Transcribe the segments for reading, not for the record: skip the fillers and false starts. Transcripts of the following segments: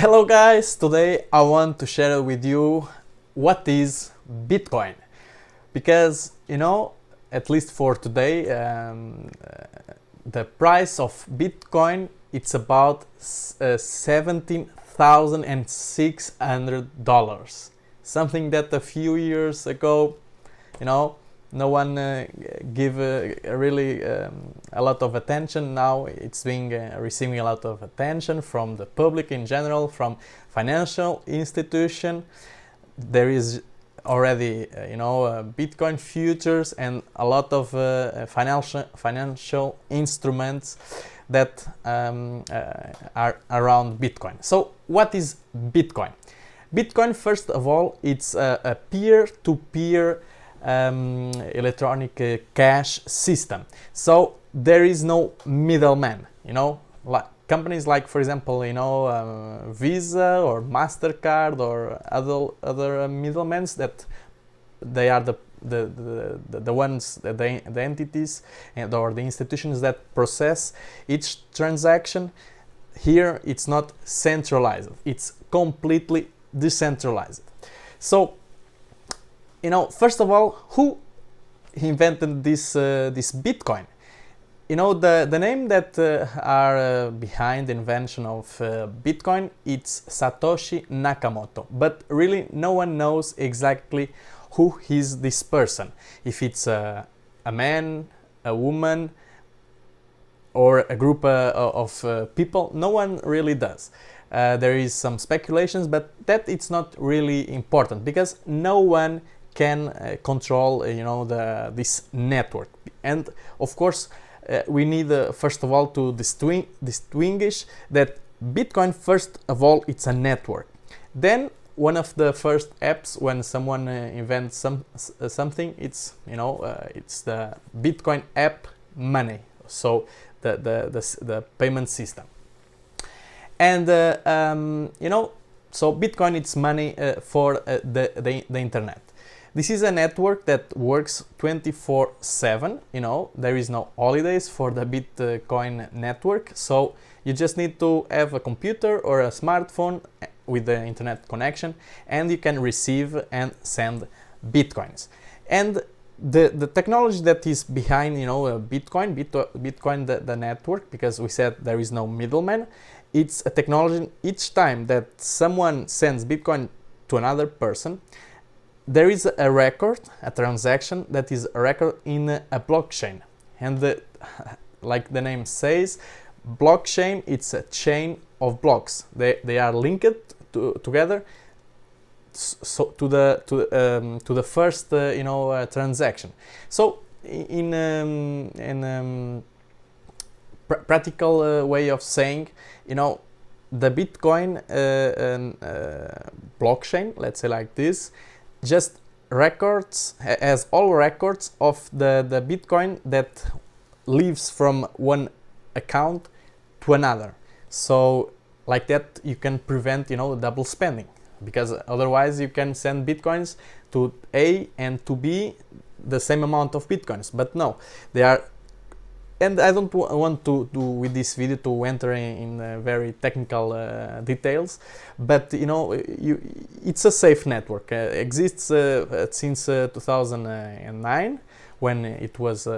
Hello guys, today I want to share with you what is Bitcoin, because at least for today the price of Bitcoin it's about $17,600, something that a few years ago no one give really a lot of attention. Now it's being receiving a lot of attention from the public in general, from financial institution. There is already Bitcoin futures and a lot of financial instruments that are around Bitcoin. So what is Bitcoin? Bitcoin, first of all, it's a peer-to-peer electronic cash system. So there is no middleman. Like companies like, for example, Visa or Mastercard or other middlemen, that they are the ones, the entities or the institutions that process each transaction. Here it's not centralized, it's completely decentralized. So first of all, who invented this Bitcoin? The name that are behind the invention of Bitcoin, it's Satoshi Nakamoto, but really no one knows exactly who is this person. If it's a man, a woman, or a group of people, no one really does. There is some speculations, but that it's not really important because no one can control this network. And of course we need first of all to distinguish that Bitcoin, first of all, it's a network. Then one of the first apps when someone invents something, it's it's the Bitcoin app money, so the payment system. And so Bitcoin, it's money for the internet. This is a network that works 24/7. There is no holidays for the Bitcoin network. So you just need to have a computer or a smartphone with the internet connection, and you can receive and send Bitcoins. And the technology that is behind Bitcoin, the network, because we said there is no middleman, it's a technology. Each time that someone sends Bitcoin to another person, there is a record, a transaction that is a record in a blockchain. And like the name says, blockchain, it's a chain of blocks. They are linked together, so to the first transaction. So in practical way of saying, the Bitcoin blockchain, let's say like this, just has all records of the Bitcoin that leaves from one account to another. So like that you can prevent double spending, because otherwise you can send Bitcoins to A and to B, the same amount of Bitcoins, but no, they are. And I don't want to do with this video to enter in very technical details, but it's a safe network. Exists since 2009, when it was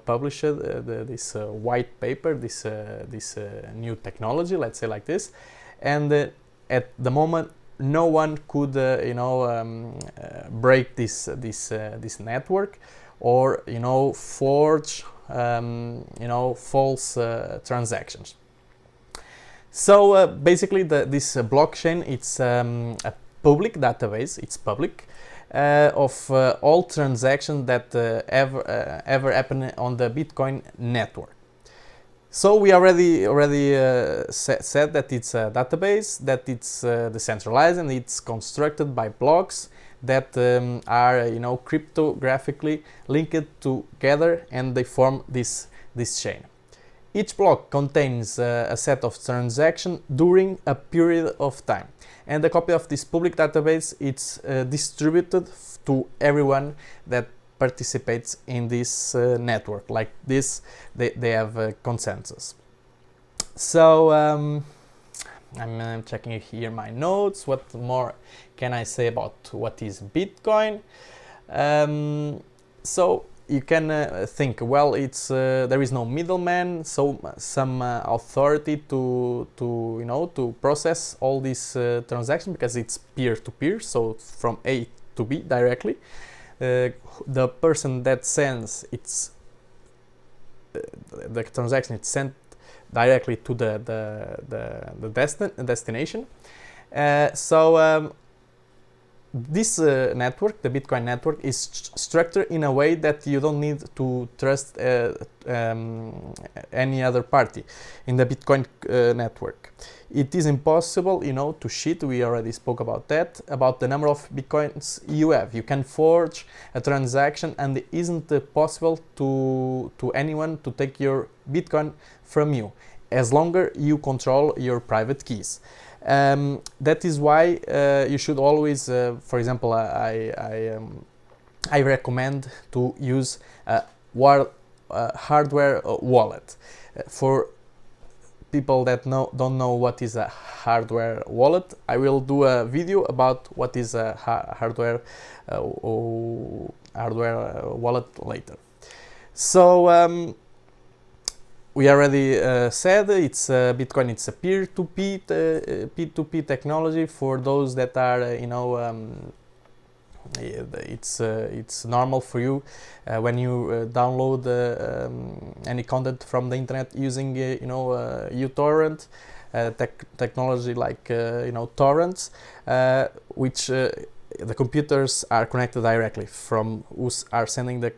published, this white paper, this new technology, let's say like this. And at the moment, no one could break this network or forge false transactions. So basically this blockchain, it's a public database. It's public of all transactions that ever happen on the Bitcoin network. So we already said that it's a database, that it's decentralized, and it's constructed by blocks that are cryptographically linked together, and they form this chain. Each block contains a set of transactions during a period of time, and a copy of this public database it's distributed to everyone that participates in this network. Like this, they have a consensus. So I'm checking here my notes. What more can I say about what is Bitcoin? So you can think, well, it's there is no middleman, so some authority to to process all these transactions, because it's peer-to-peer, so from A to B directly. The person that sends the transaction, it's sent directly to the destination. This network, the Bitcoin network, is structured in a way that you don't need to trust any other party in the Bitcoin network. It is impossible, to cheat. We already spoke about that, about the number of Bitcoins you have. You can forge a transaction, and it isn't possible to anyone to take your Bitcoin from you, as long as you control your private keys. That is why you should always, for example, I recommend to use a hardware wallet. For people that don't know what is a hardware wallet, I will do a video about what is a hardware wallet later. So we already said it's Bitcoin. It's a P2P technology. For those that are, it's normal for you when you download any content from the internet using uTorrent technology, like torrents, which the computers are connected directly from who are sending the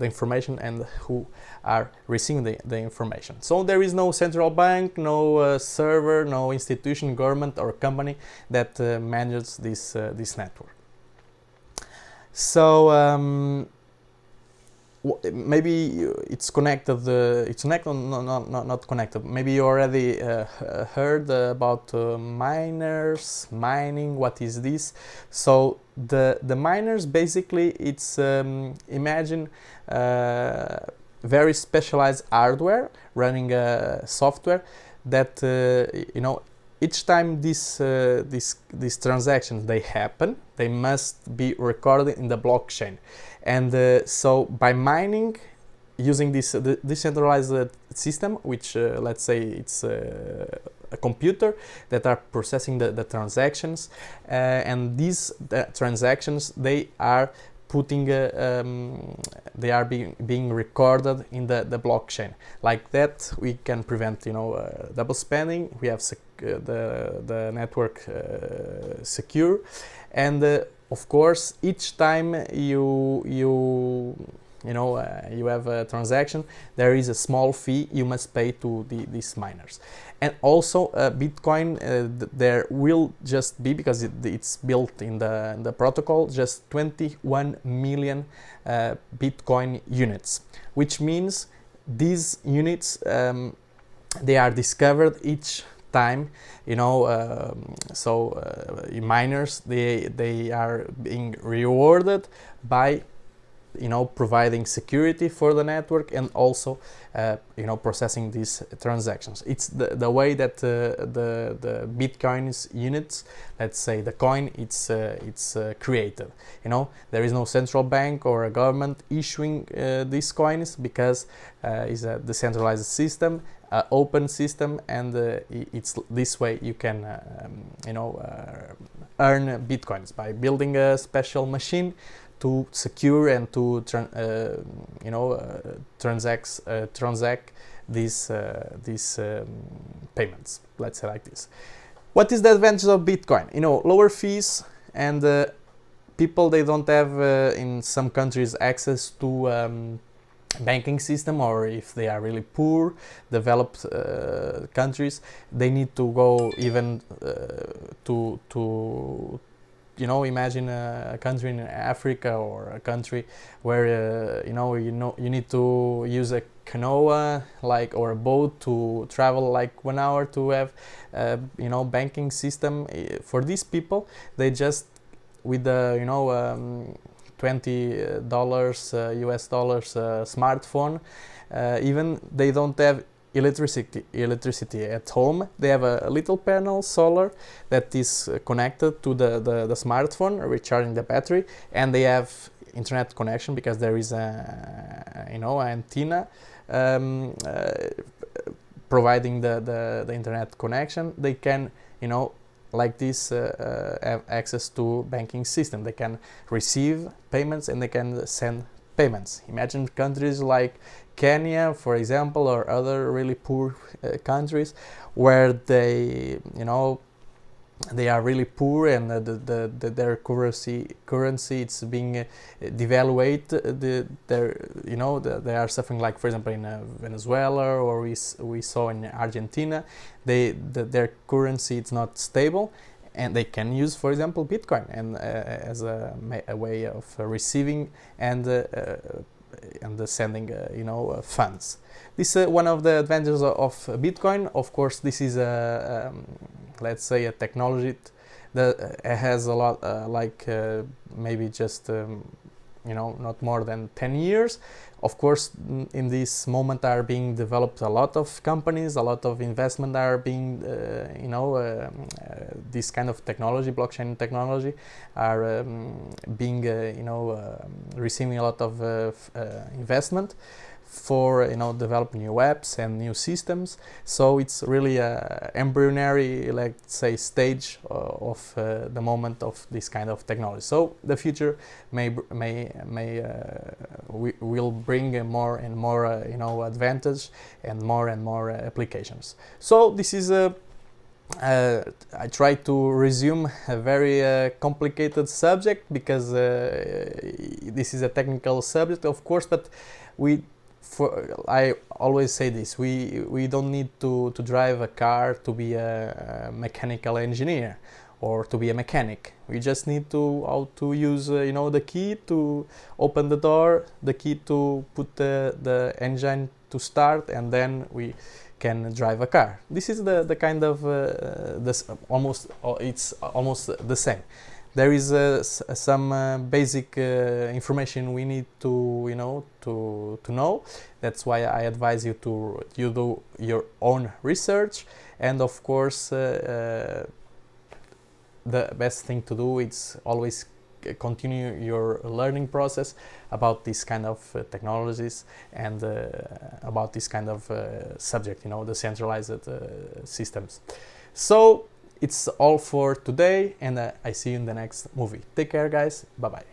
information and who are receiving the information. So there is no central bank, no server, no institution, government or company that manages this network. So maybe it's connected. It's connected, not connected. Maybe you already heard about miners, mining. What is this? So the miners, basically, it's imagine very specialized hardware running software that each time these transactions they happen, they must be recorded in the blockchain. And so by mining, using this decentralized system, which let's say it's a computer that are processing the transactions, and these transactions, they are being recorded in the blockchain. Like that, we can prevent double spending. We have the network secure, and of course, each time you have a transaction, there is a small fee you must pay to these miners. And also Bitcoin, there will just be, because it's built in the protocol, just 21 million Bitcoin units, which means these units they are discovered each time, miners, they are being rewarded by providing security for the network, and also processing these transactions. It's the way that the Bitcoin's units, let's say the coin, it's created. There is no central bank or a government issuing these coins, because it's a decentralized system, open system, and it's this way you can earn Bitcoins by building a special machine to secure and to transact these payments, let's say like this. What is the advantage of Bitcoin? Lower fees, and people, they don't have in some countries access to banking system, or if they are really poor, developed countries, they need to go even to imagine a country in Africa, or a country where you need to use a canoa, or a boat, to travel like 1 hour to have banking system. For these people, they just, with the $20 US dollars smartphone, even they don't have electricity at home. They have a little panel solar that is connected to the smartphone, recharging the battery, and they have internet connection because there is a an antenna providing the internet connection. They can like this have access to banking system. They can receive payments and they can send payments. Imagine countries like Kenya, for example, or other really poor countries where they are really poor and their currency it's being devaluated. They are suffering, like for example in Venezuela, or we saw in Argentina. Their currency it's not stable, and they can use, for example, Bitcoin and as a way of receiving and sending funds. This is one of the advantages of Bitcoin. Of course, this is let's say a technology that has a lot maybe just not more than 10 years. Of course, in this moment are being developed a lot of companies, a lot of investment are being this kind of technology, blockchain technology, are being receiving a lot of investment for develop new apps and new systems. So it's really a embryonic, let's say, stage of the moment of this kind of technology. So the future will bring more and more advantage and more applications. So this is I try to resume a very complicated subject because this is a technical subject, of course, but I always say this: we don't need to drive a car to be a mechanical engineer or to be a mechanic. We just need to use the key to open the door, the key to put the engine to start, and then we can drive a car. This is the kind of it's almost the same. There is some basic information we need to know. That's why I advise you to do your own research, and of course the best thing to do is always continue your learning process about this kind of technologies and about this kind of subject, the centralized systems. So it's all for today, and I see you in the next movie. Take care, guys. Bye bye.